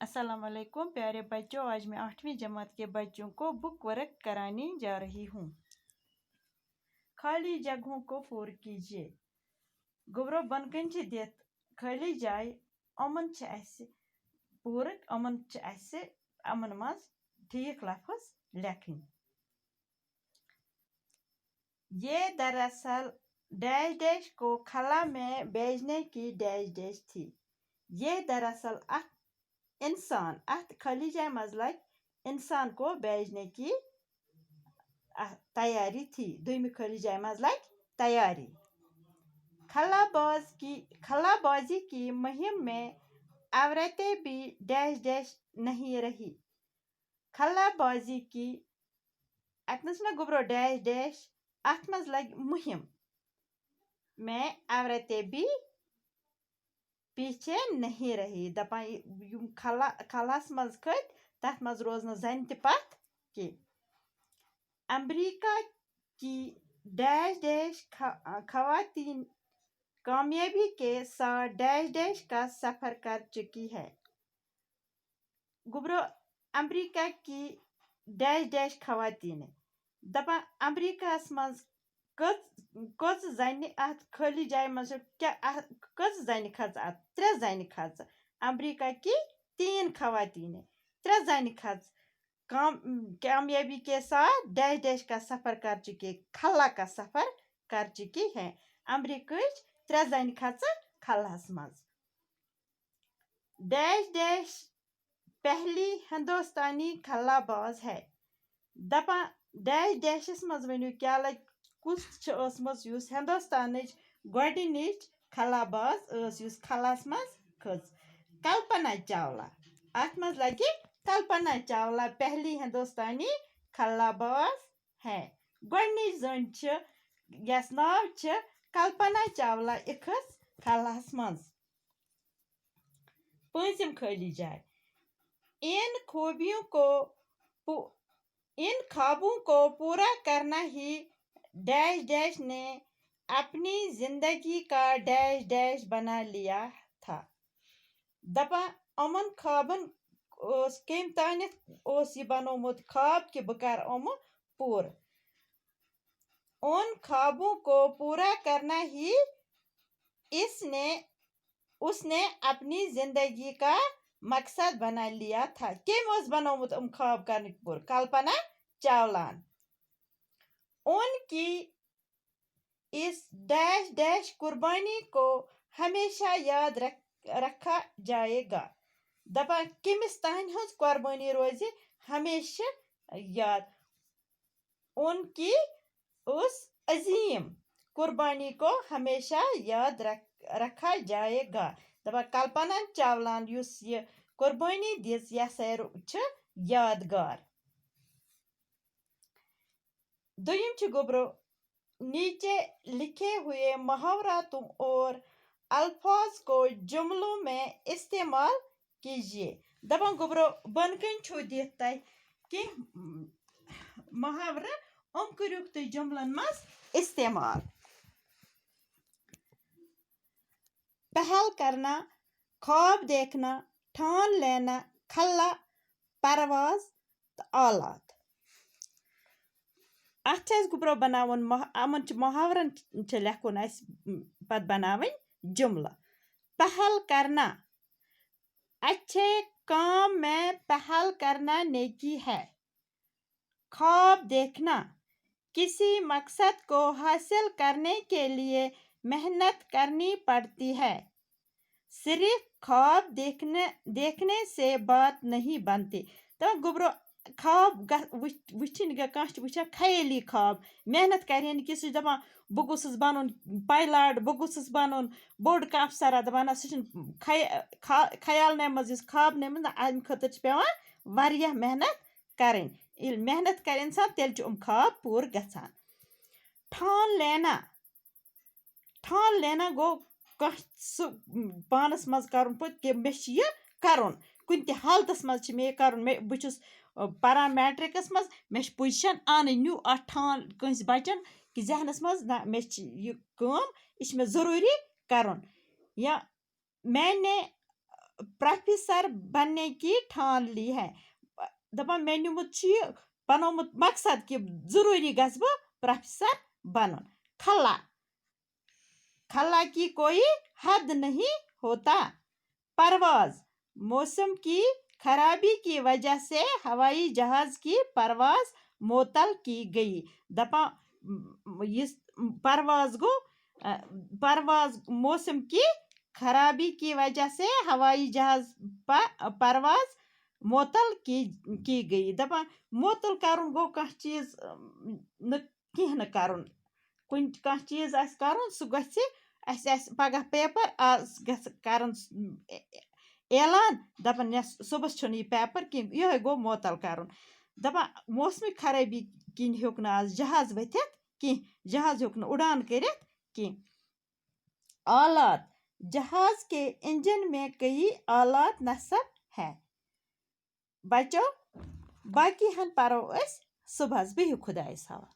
अस्सलाम वालेकुम प्यारे बच्चों, आज मैं 8वीं जमात के बच्चों को बुक वर्क कराने जा रही हूँ। खाली जगहों को पूर कीजिए। गुब्रो बनकन छ दित खाली जाय अमन छ असे पूर अमन छ असे अमन मज ठीक लफ्ज लेखन। ये दरअसल डैश डैश को खला में भेजने की डैश डैश थी। ये दरअसल इंसान खाली जाए मज लग इंसान को भेजने की तैयारी थी। दुम खाली जाए मज लग तैयारी। खलाबाजी की मुहिम में औरतें भी डैश डैश नहीं रही। खलाबाजी की अतनस ना गुब्रो डैश डैश अत मज लग मुहिम में औरतें भी पीछे नहीं रही। दपा खलास मज खत तथ मज रोज न जन पथ कि अमरीका की डैश डैश खवातीन कामयाबी के साथ डैश डैश का सफर कर चुकी है। गुब्रो अमरीका की डैश डैश खवातीन दपा अमरीका मज कच जन अत खाली जाय मज कच जन खच अत 3 जन खच। अमरीका की 3 खवातीन 3 जन खच कामयाबी के साथ डैश डैश का सफर कर चुकी, खला का सफर कर चुकी है। अमरीका 3 जन खच खलास मज। डैश डैश पहली हिंदुस्तानी खलाबाज है। दपा डैश डैशस मज वनु क्या लग कुस हिंदुस्तान गोडनिच खलाबाज खलास मज खच। कल्पना चावला अत मज लगे कल्पना चावला पहली हिंदुस्तानी खलाबाज है। गोडनिच जन यस नाव कल्पना चावला इखस खलास मज। पंचम खाली जाए इन ख्वाबों को पूरा करना ही डैश डैश ने अपनी जिंदगी का डैश डैश बना लिया था। दपा अमन ख्वाबन कम तानत बनोमुत ख्वाब कि बह कर पूर। उन ख्वाबों को पूरा करना ही उसने अपनी जिंदगी का मकसद बना लिया था। कम बनोमुत ख्वाब कर पूर? कल्पना चावलान। उनकी इस डैश डैश कुर्बानी को हमेशा याद रखा जाएगा। दपा किमिस तान हज कुर्बानी रोज हमेशा याद। उनकी उस अजीम कुर्बानी को हमेशा याद रखा जाएगा। दपा कल्पना चावलान युस ये कुर्बानी दिस यादगार। दुयम छ गुब्रो नीचे लिखे हुए मुहावरातों और अल्फाज को जुमलों में इस्तेमाल कीजिए। दपा गुब्रो बनकन छु दित तय कि मुहावरा करुक तुम जुमलन मज इस्तेमाल। पहल करना, ख्वाब देखना, ठान लेना, खला, परवाज, आलात। अत गुब्रो बनावन अमन मुहावरन लेखुन पत बनावन जुमला। पहल करना, अच्छे काम में पहल करना नेकी है। ख्वाब देखना, किसी मकसद को हासिल करने के लिए मेहनत करनी पड़ती है। सिर्फ ख्वाब देखने से बात नहीं बनती। तो गुब्रो ख्वाब वुन वुचा खयाली ख्वाब मेहनत कर दपा बह गुस बन पायलट, बह गुस बन बोड़ कह अफसर दपान खयाल मज ख्वाब नम अम खतर पेवान मेहनत करें। मेहनत कर इंसान तेल ख्वाब पूर गसान। ठान लेना गो पानस मज कर कि मे कर कुन त हालतस मज मे कर। बहुस पारान मैट्रिकस मज मे पोजिशन आन न्यू अ ठान कंस बचन कि जहनस मज ना मे यह मे जरूरी कर। या मैंने प्रोफेसर बनने की ठान ली है दपान मे निमुत बनोमुत मकसद कि जरूरी गस बह प्रोफेसर बनन खल्ला खल्ला की कोई हद नहीं होता परवाज मौसम की खराबी की वजह से हवाई जहाज की परवाज मुअत्तल की गई दपा परवाज गो परवाज मौसम की खराबी की वजह से हवाई जहाज परवाज मुअत्तल की गई दपा मुअत्तल करन गो कह चीज न कह न करन कुन कह चीज आस करन सु गछि अस पगह पेपर आज गस करन ऐलान दपन सुबह छुन यह पेपर कि यह गो मुअत्तल करन दपा मौसमी खराबी किन हेक न आज जहाज वथित कि जहाज हेक न उड़ान करित कि आलात जहाज के इंजन में कई आलात नस्ब है बचो बाकी हन परो अस सुबह बिहु खुदायस हवाल।